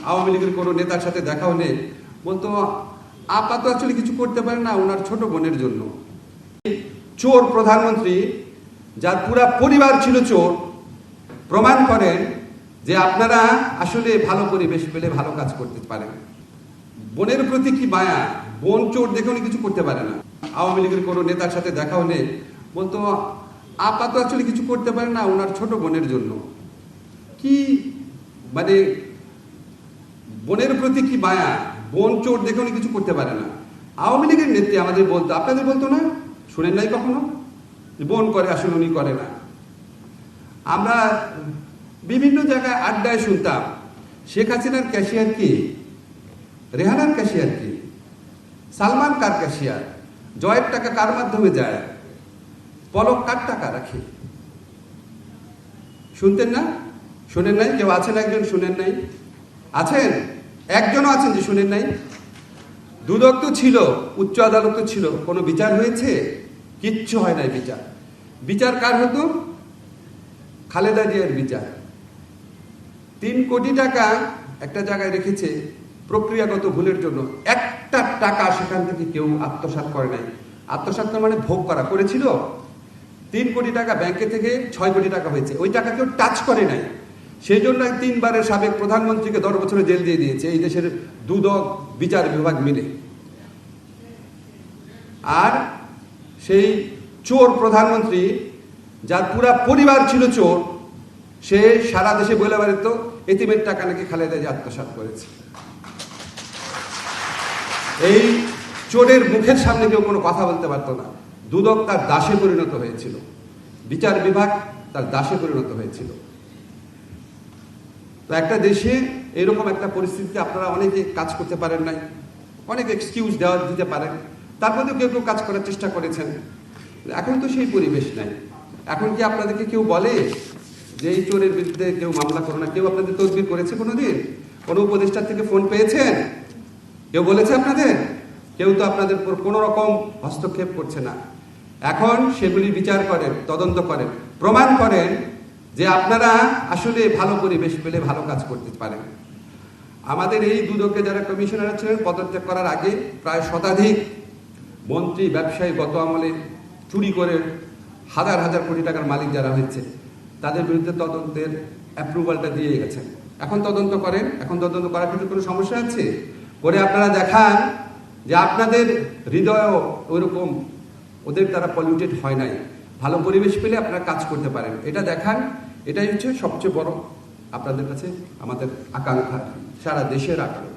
আওয়ামী লীগের কোনো নেতার সাথে দেখা হলে বলতো আপা তো আসলে কিছু করতে পারে না ওনার ছোট বোনের জন্য। চোর প্রধানমন্ত্রী, যার পুরা পরিবার ছিল চোর, প্রমাণ করেন যে আপনারা আসলে ভালো পরিবেশ পেলে ভালো কাজ করতে পারেন। বোনের প্রতি কি মায়া, বোন চোর দেখে উনি কিছু করতে পারে না। আওয়ামী লীগের কোনো নেতার সাথে দেখা হলে বলতো আপা তো আসলে কিছু করতে পারে না ওনার ছোট বোনের জন্য। কি মানে বোনের প্রতি কি মায়া, বোন চোর দেখে উনি কিছু করতে পারে না। আওয়ামী লীগের নেত্রী আমাদের বলতো, আপনাদের বলতো না? শুনেন নাই কখনো? বোন করে, আসলে উনি করে না। আমরা বিভিন্ন জায়গায় আড্ডায় শুনতাম শেখ হাসিনার ক্যাশিয়ার কি, রেহানার ক্যাশিয়ার কি, সালমান কার ক্যাশিয়ার, জয়ের টাকা কার মাধ্যমে যায়, পলক কার টাকা রাখে। শুনতেন না? শুনেন নাই? কেউ আছেন একজন শুনেন নাই? আছেন? একজনও আছেন যে শুনেন নাই? দুদক তো ছিল, উচ্চ আদালত ছিল, কোনো বিচার হয়েছে? কিচ্ছু হয় নাই বিচার। বিচার কার হতো? খালেদা জিয়ার বিচার। 3 কোটি টাকা একটা জায়গায় রেখেছে প্রক্রিয়াগত ভুলের জন্য, একটা টাকা সেখান থেকে কেউ আত্মসাৎ করে নাই। আত্মসাৎ মানে ভোগ করা করেছিল। 3 কোটি টাকা ব্যাংকে থেকে 6 কোটি টাকা হয়েছে, ওই টাকা কেউ টাচ করে নাই। সেই জন্য 3 বারের সাবেক প্রধানমন্ত্রীকে 10 বছরের জেল দিয়ে দিয়েছে এই দেশের দুদক বিচার বিভাগ মিলে। আর সেই চোর প্রধানমন্ত্রী, যার পুরা পরিবার ছিল চোর, সে সারা দেশে বলে বেড়াতো এতিমের টাকা নাকি খালেদা জিয়া আত্মসাৎ করেছে। এই চোরের মুখের সামনে কেউ কোনো কথা বলতে পারতো না। দুদক তার দাসে পরিণত হয়েছিল, বিচার বিভাগ তার দাসে পরিণত হয়েছিল। তো একটা দেশে এরকম একটা পরিস্থিতিতে আপনারা অনেকে কাজ করতে পারেন নাই, অনেক এক্সকিউজ দিতে পারেন, তারপরেও কেউ কেউ কাজ করার চেষ্টা করেছেন। এখন তো সেই পরিবেশ নাই। এখন কি আপনাদেরকে কেউ বলে যে এই চোরের বিরুদ্ধে কেউ মামলা করো না? কেউ আপনাদের তদবির করেছে কোনোদিন? কোনো উপদেষ্টার থেকে ফোন পেয়েছেন? কেউ বলেছে আপনাদের? কেউ তো আপনাদের উপর কোনো রকম হস্তক্ষেপ করছে না। এখন সেগুলি বিচার করেন, তদন্ত করেন, প্রমাণ করেন যে আপনারা আসলে ভালো পরিবেশ পেলে ভালো কাজ করতে পারেন। আমাদের এই দুদকে যারা কমিশনার ছিলেন, পদত্যাগ করার আগে প্রায় শতাধিক মন্ত্রী, ব্যবসায়ী গত আমলে চুরি করে হাজার হাজার কোটি টাকার মালিক যারা হয়েছে, তাদের বিরুদ্ধে তদন্তের অ্যাপ্রুভালটা দিয়ে গেছেন। এখন তদন্ত করেন। এখন তদন্ত করার ক্ষেত্রে কোনো সমস্যা আছে? করে আপনারা দেখান যে আপনাদের হৃদয়ও ওইরকম ওদের দ্বারা পলিউটেড হয় নাই, ভালো পরিবেশ পেলে আপনারা কাজ করতে পারেন। এটা দেখান। এটাই হচ্ছে সবচেয়ে বড় আপনাদের কাছে আমাদের আকাঙ্ক্ষা, সারা দেশের আকাঙ্ক্ষা।